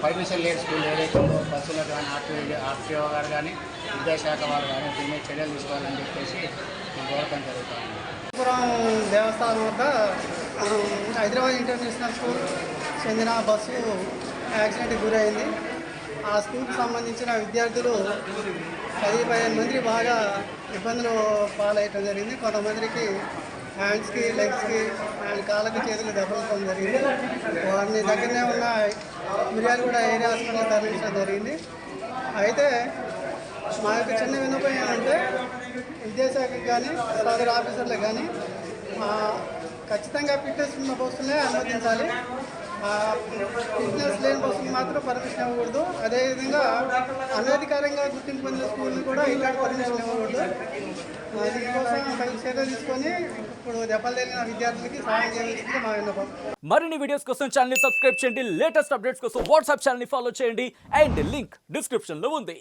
Permission లేని school ఏదైతే ఉందో బస్సులో కానీ ఆర్టీఓ గారు కానీ విద్యాశాఖ వారు కానీ దీని మీద చర్యలు తీసుకోవాలని చెప్పేసి మేము కోరటం జరుగుతుంది. పురం దేవస్థానం వద్ద హైదరాబాద్ ఇంటర్నేషనల్ స్కూల్ చెందిన బస్సు యాక్సిడెంట్కి గురైంది. ఆ స్కూల్కి సంబంధించిన విద్యార్థులు 10-15 మంది బాగా ఇబ్బందులు పాలయ్యటం జరిగింది. కొంతమందికి హ్యాండ్స్కి, లెగ్స్కి అండ్ కాళ్ళకి, చేతులు దెబ్బలు జరిగింది. వారిని దగ్గరనే ఉన్న మిర్యాలగూడ ఏరియా హాస్పిటల్ తరలించడం జరిగింది. అయితే మా యొక్క చిన్న విన్నపం ఏంటంటే విద్యాశాఖకి కానీ సదరు ఆఫీసర్లకు కానీ ఖచ్చితంగా ఫిట్నెస్ ఉన్న బస్సులనే అనుమతించాలి. ఫిట్నెస్ లేని బస్సులు మాత్రం పర్మిషన్ ఇవ్వకూడదు. అదేవిధంగా అనధికారంగా గుర్తింపు పొందిన స్కూల్ని కూడా ఇలాంటి పర్మిషన్ ఇవ్వకూడదు. దీనికోసం తగిన చర్యలు తీసుకొని ఇప్పుడు దెబ్బలు తగిలిన విద్యార్థులకి సహాయం చేయాల్సింది మా విన్నపం. మరిన్ని వీడియోస్ కోసం ఛానల్ ని సబ్స్క్రైబ్ చేయండి. లేటెస్ట్ అప్డేట్స్ కోసం వాట్సాప్ ఛానల్ ని ఫాలో చేయండి. అండ్ లింక్ డిస్క్రిప్షన్ లో ఉంది.